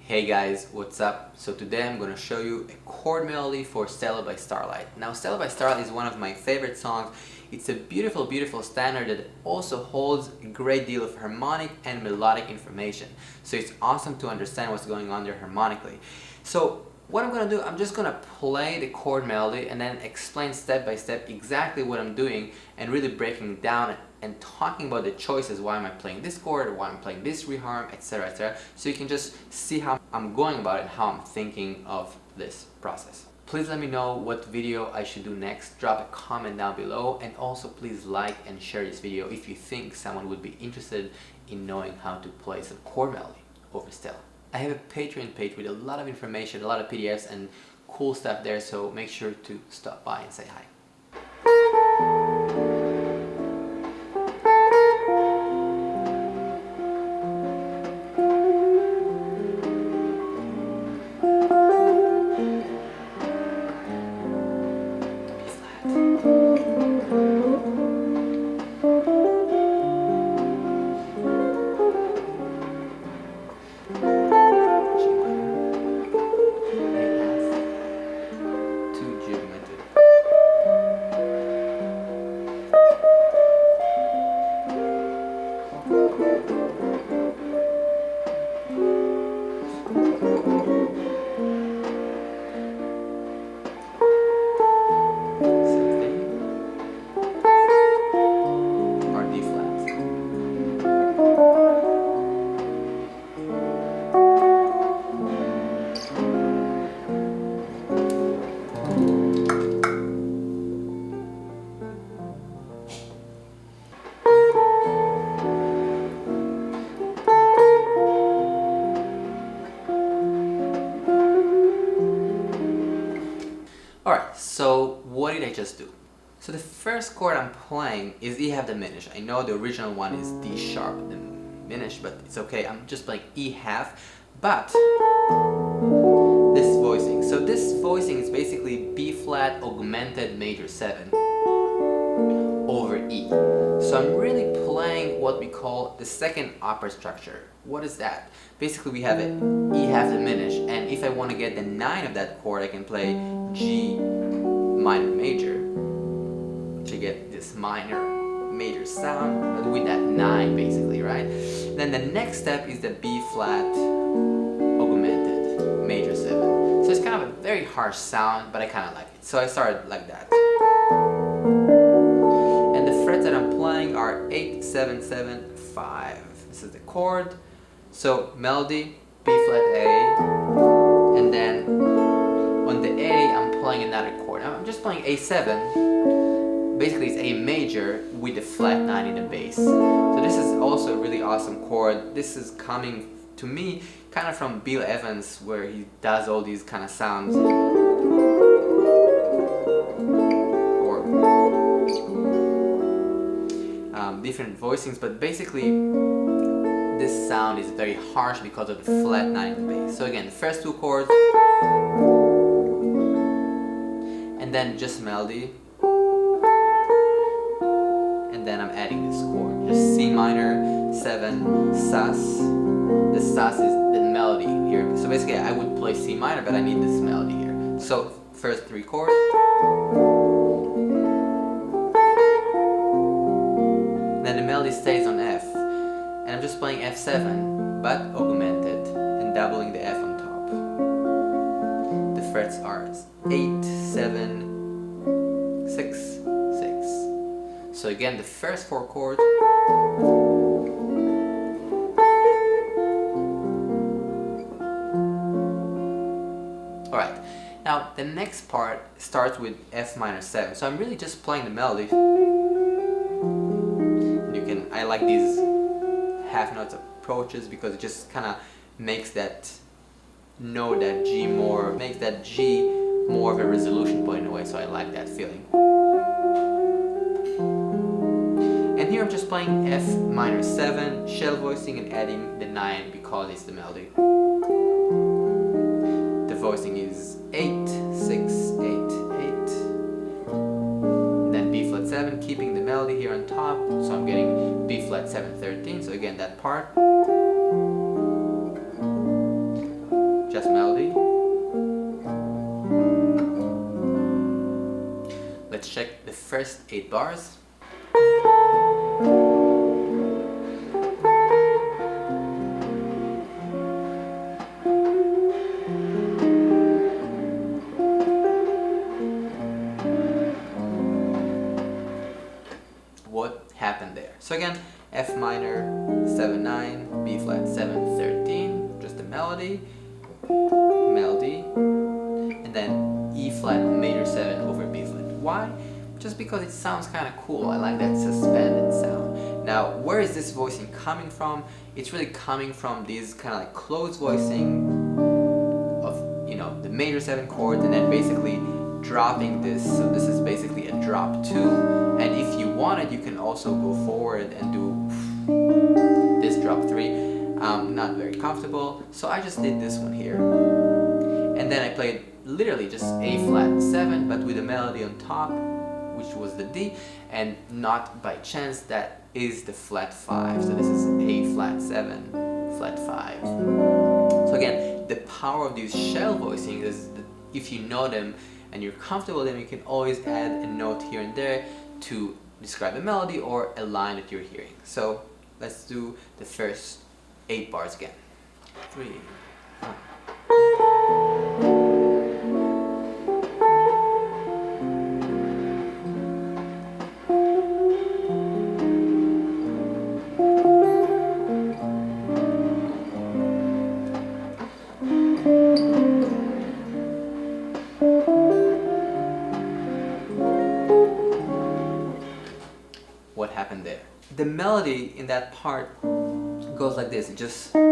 Hey guys, what's up? So today I'm going to show you a chord melody for Stella by Starlight. Now Stella by Starlight is one of my favorite songs. It's a beautiful standard that also holds a great deal of harmonic and melodic information. So it's awesome to understand what's going on there harmonically. So what I'm going to do, I'm just going to play the chord melody and then explain step by step exactly what I'm doing and really breaking it down and talking about the choices. Why am I playing this chord, why I'm playing this reharm, etc, etc. So you can just see how I'm going about it and how I'm thinking of this process. Please let me know what video I should do next. Drop a comment down below, and also please like and share this video if you think someone would be interested in knowing how to play some chord melody over Stella. I have a Patreon page with a lot of information, a lot of PDFs and cool stuff there, so make sure to stop by and say hi. Alright, so what did I just do? So the first chord I'm playing is E half diminished. I know the original one is D sharp diminished, but it's okay. I'm just playing E half, but this voicing. So this voicing is basically B flat augmented major 7 over E. So I'm really playing what we call the second upper structure. What is that? Basically we have an E half diminished, and if I want to get the 9 of that chord, I can play G minor major to get this minor major sound, but with that 9 basically, right? Then the next step is the B flat augmented major 7. So it's kind of a very harsh sound, but I kind of like it. So I started like that. And the frets that I'm playing are 8, 7, 7, 5. This is the chord. So melody, B flat A, and then on the A I'm playing another chord. I'm just playing A7. Basically it's A major with the flat 9 in the bass. So this is also a really awesome chord. This is coming to me kind of from Bill Evans, where he does all these kind of sounds. Or different voicings, but basically this sound is very harsh because of the flat 9 in the bass. So again, the first two chords, and then just melody, and then I'm adding this chord, just C minor 7 sus. The sus is the melody here. So basically I would play C minor, but I need this melody here. So first three chords, then the melody stays on F. And I'm just playing F7, but augmented and doubling the F on top. The frets are 8, 7, 6, 6. So again, the first four chords. Alright, now the next part starts with F minor 7. So I'm really just playing the melody. I like these half notes approaches because it just kind of makes that note, that G more, makes that G more of a resolution point in a way, so I like that feeling. And here I'm just playing F minor 7, shell voicing and adding the 9 because it's the melody. The voicing is 8, 6, 8, 8. Then B flat 7, keeping the melody here on top, so I'm getting B flat 7, 13, so again that part. just melody. Let's check the first 8 bars. What happened there? So again, F minor 7 9, B flat 7 13, just the melody, and then E flat major 7 over B flat. Why? Just because it sounds kind of cool. I like that suspended sound. Now, where is this voicing coming from? It's really coming from these kind of like closed voicing of, you know, the major 7 chords, and then basically dropping this. So this is basically a drop 2, and if you wanted, you can also go forward and do this drop 3. Not very comfortable, so I just did this one here, and then I played literally just A flat 7, but with a melody on top, which was the D, and not by chance that is the flat 5. So this is A flat 7, flat 5. So again, the power of these shell voicings is that if you know them and you're comfortable with them, you can always add a note here and there to describe a melody or a line that you're hearing. So let's do the first 8 bars again. 3, 1. What happened there? The melody in that part goes like this. It just, right,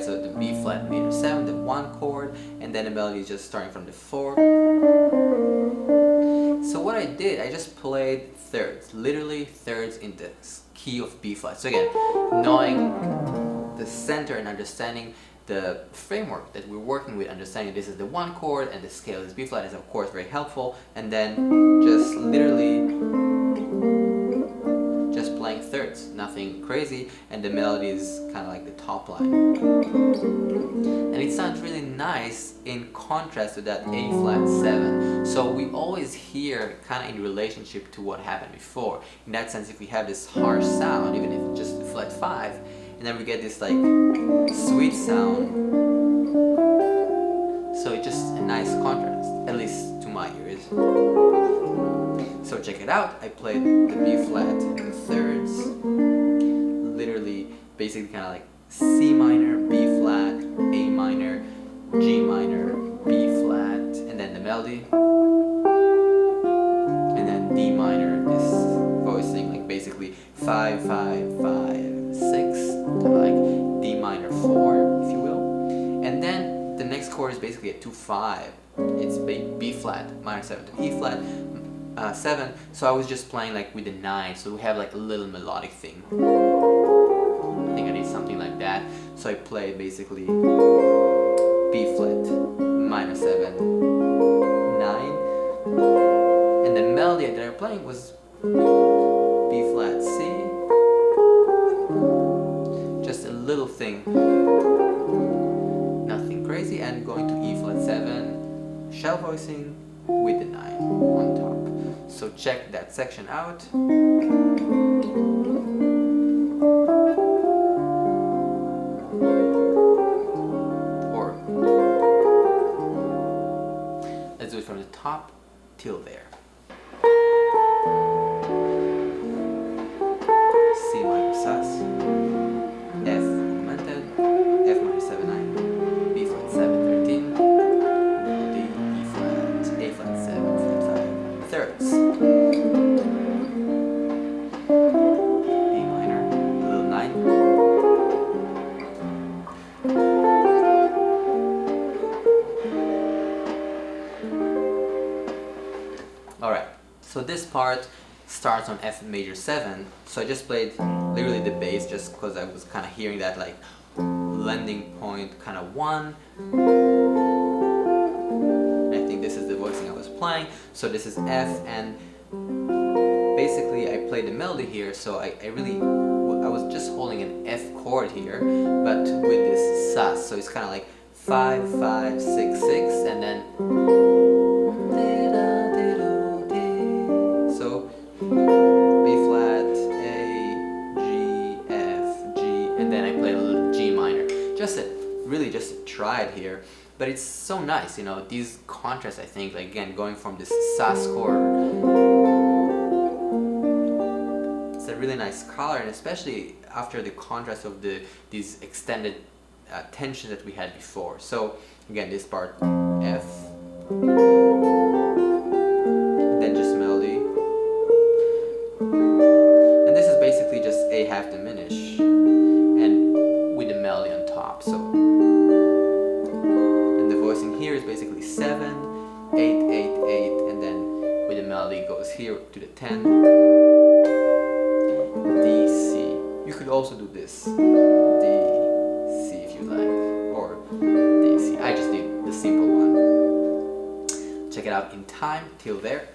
so the B flat major 7, the 1 chord, and then the melody is just starting from the 4. So what I did, I just played thirds, literally thirds in the key of B flat. So again, knowing the center and understanding the framework that we're working with, understanding this is the 1 chord and the scale is B flat is of course very helpful, and then just literally just playing thirds, nothing crazy, and the melody is kind of like the top line. And it sounds really nice in contrast to that A flat 7. So we always hear kind of in relationship to what happened before. In that sense, if we have this harsh sound, even if it's just a flat 5, and then we get this like sweet sound, so it's just a nice contrast, at least to my ears. So check it out. I played the B flat in thirds, literally basically kind of like C minor, B flat, A minor, G minor, B flat, and then the melody, and then D minor, this voicing like basically 5 5 5 6, like D minor 4, if you will. And then the next chord is basically a 2 5. It's B flat minor 7 to E flat 7. So I was just playing like with the 9, so we have like a little melodic thing. I think I need something like that. So I played basically B flat minor 7 9, and the melody that I'm playing was B flat C, just a little thing, nothing crazy, and going to E flat 7 shell voicing with the 9 on top. So check that section out. Or let's do it from the top till there. C minor sus, F augmented, F minor 7 9, B flat 7 13, melody, E flat, A flat 7 flat 5, thirds, A minor, little 9, alright, so this part starts on F major 7, so I just played literally the bass just because I was kind of hearing that like landing point kind of 1. I think this is the voicing I was playing, so this is F, and basically I played the melody here, so I I was just holding an F chord here, but with this sus, so it's kind of like 5, 5, 6, 6, and then so B flat, A, G, F, G, and then I play a little G minor. Really just a triad here, but it's so nice, you know, these contrasts, I think, like, again, going from this sus chord, it's a really nice color, and especially after the contrast of these extended tension that we had before. So again, this part F, and then just melody, and this is basically just A half diminish and with the melody on top. So and the voicing here is basically 7, 8, 8, 8, and then with the melody goes here to the 10, D, C. You could also do this, D, C if you like, or D, C. I just did the simple one. Check it out in time till there.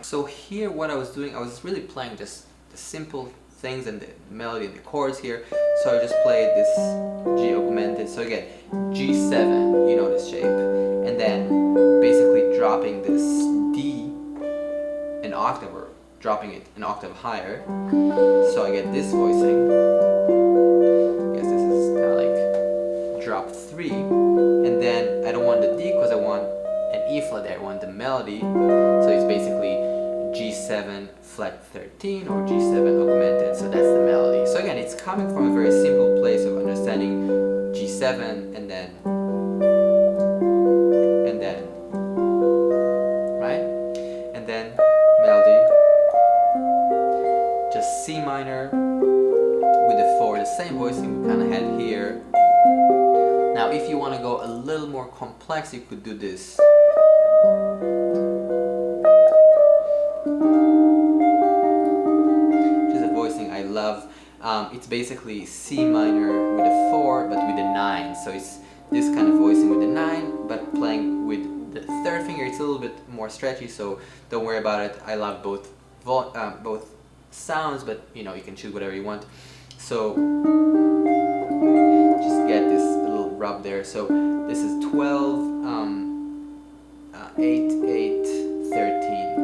So here what I was doing, I was really playing just the simple things and the melody and the chords here. So I just played this G augmented. So again, G7, you know this shape. And then basically dropping this D an octave, or dropping it an octave higher. So I get this voicing. I guess this is kind of like drop 3. And then I don't want the D because I want an E flat there, I want the melody. So it's basically G7 flat 13 or G7 augmented, so that's the melody. So again, it's coming from a very simple place of understanding G7 and then, right? And then melody, just C minor with the 4, the same voicing we kind of had here. Now if you want to go a little more complex, you could do this. Love. It's basically C minor with a 4 but with a 9, so it's this kind of voicing with the 9 but playing with the 3rd finger. It's a little bit more stretchy, so don't worry about it. I love both sounds, but you know, you can choose whatever you want. So just get this little rub there. So this is 12, 8, 8, 13.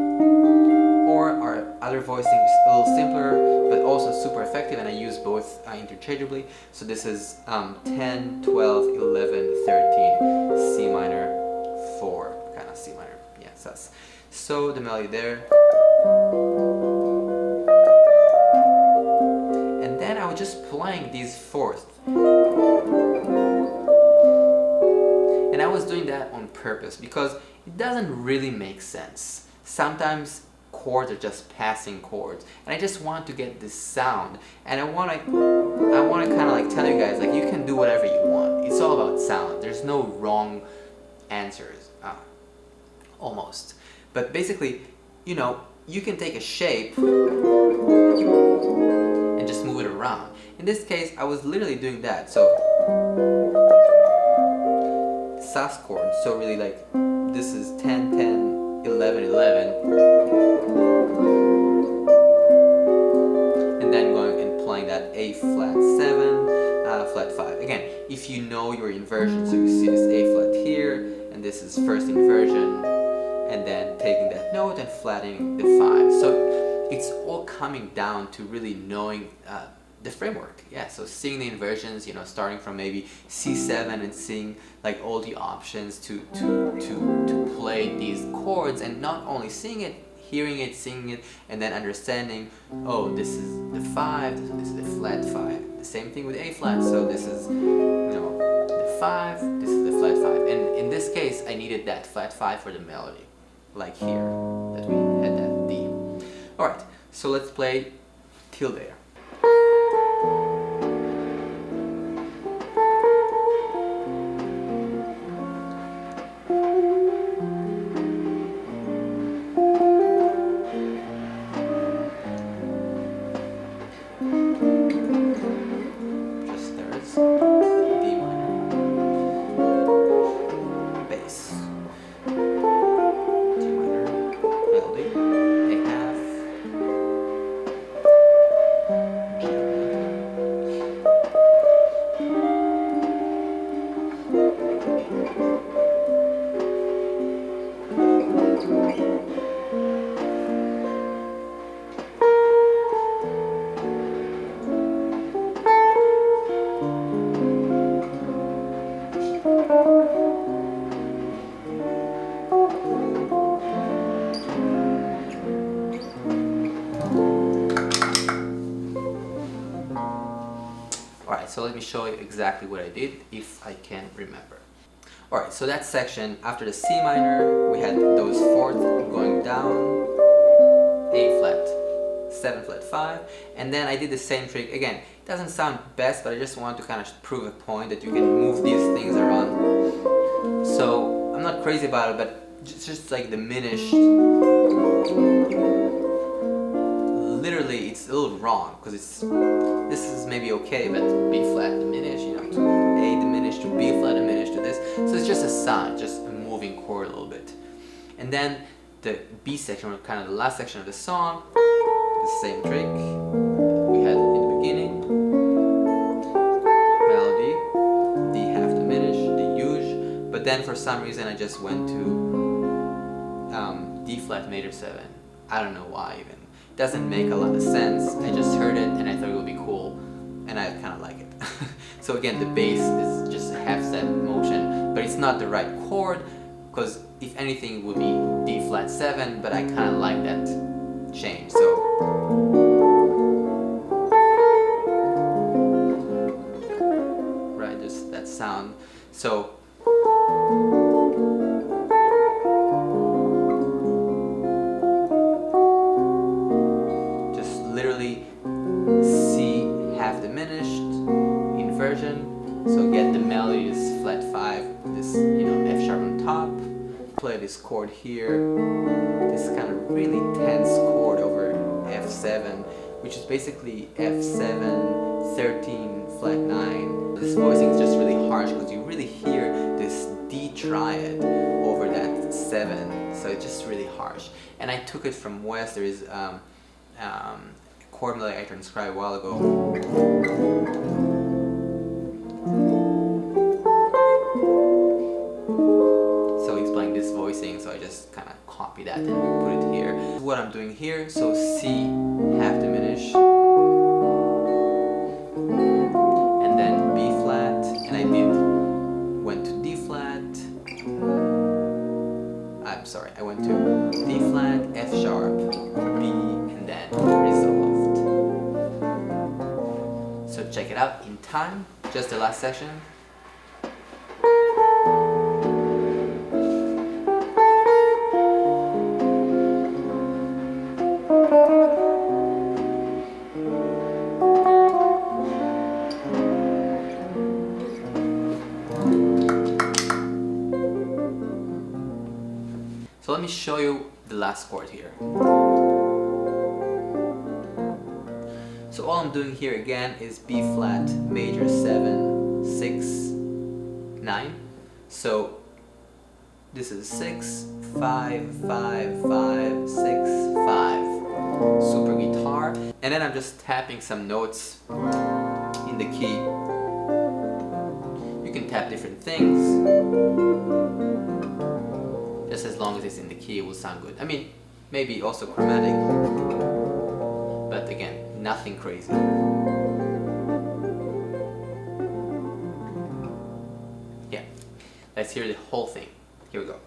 Or our other voicing is a little simpler but also super effective, and I use both interchangeably. So this is 10, 12, 11, 13, C minor, 4, kind of C minor, yeah, sus. So the melody there. And then I was just playing these fourths. And I was doing that on purpose because it doesn't really make sense. Sometimes chords are just passing chords, and I just want to get this sound, and I want to kind of like tell you guys, like, you can do whatever you want. It's all about sound. There's no wrong answers, almost. But basically, you know, you can take a shape and just move it around. In this case, I was literally doing that. So sus chord. So really, like, this is 10, 10. 11, 11, and then going and playing that A flat 7, flat 5. Again, if you know your inversion, so you see this A flat here, and this is first inversion, and then taking that note and flattening the 5. So it's all coming down to really knowing the framework. Yeah, so seeing the inversions, you know, starting from maybe C7 and seeing like all the options to play these chords, and not only seeing it, hearing it, singing it, and then understanding, oh, this is the 5, this is the flat 5. the same thing with A flat. So this is, you know, the 5, this is the flat 5. And in this case, I needed that flat 5 for the melody, like here, that we had that D. Alright, so let's play till there. Alright, so let me show you exactly what I did, if I can remember. Alright, so that section, after the C minor, we had those fourths going down, A flat, 7 flat 5, and then I did the same trick. Again, it doesn't sound best, but I just want to kind of prove a point that you can move these things around. So, I'm not crazy about it, but just like diminished. Literally, it's a little wrong, because this is maybe okay, but B flat diminished, you know, to A diminished, to B flat diminished, to this. So it's just a sound, just a moving chord a little bit. And then the B section, or kind of the last section of the song, the same trick we had in the beginning. Melody, D half diminished, D huge, but then for some reason I just went to D flat major 7. I don't know why even. Doesn't make a lot of sense. I just heard it and I thought it would be cool, and I kind of like it. So again, the bass is just a half step motion, but it's not the right chord, because if anything it would be D flat 7, but I kind of like that change. So right, just that sound. So literally C half diminished inversion, so get the melody is flat 5, this, you know, F sharp on top, play this chord here, this kind of really tense chord over F7, which is basically F7, 13, flat 9. This voicing is just really harsh because you really hear this D triad over that 7, so it's just really harsh. And I took it from West. There is chord melody I transcribed a while ago. So he's playing this voicing, so I just kind of copy that and put it here. This is what I'm doing here. So C half diminished, and then B flat, and I went to D flat. I'm sorry, I went to D flat, F sharp, B, and then resolved. So check it out in time, just the last section. So let me show you the last chord here. So all I'm doing here again is B flat major 7, 6, 9. So this is 6, 5, 5, 5, 6, 5. Super guitar. And then I'm just tapping some notes in the key. You can tap different things. Just as long as it's in the key, it will sound good. I mean, maybe also chromatic, but again, nothing crazy. Yeah, let's hear the whole thing. Here we go.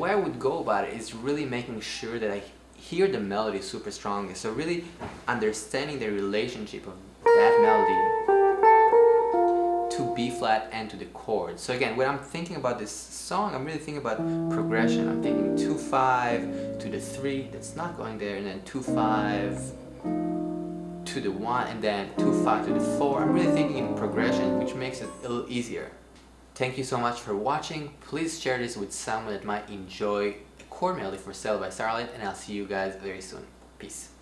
way I would go about it is really making sure that I hear the melody super strongly. So really understanding the relationship of that melody to B flat and to the chord. So again, when I'm thinking about this song, I'm really thinking about progression. I'm thinking 2-5 to the 3, that's not going there, and then 2-5 to the 1, and then 2-5 to the 4. I'm really thinking in progression, which makes it a little easier. Thank you so much for watching. Please share this with someone that might enjoy a chord melody for Stella by Starlight, and I'll see you guys very soon. Peace.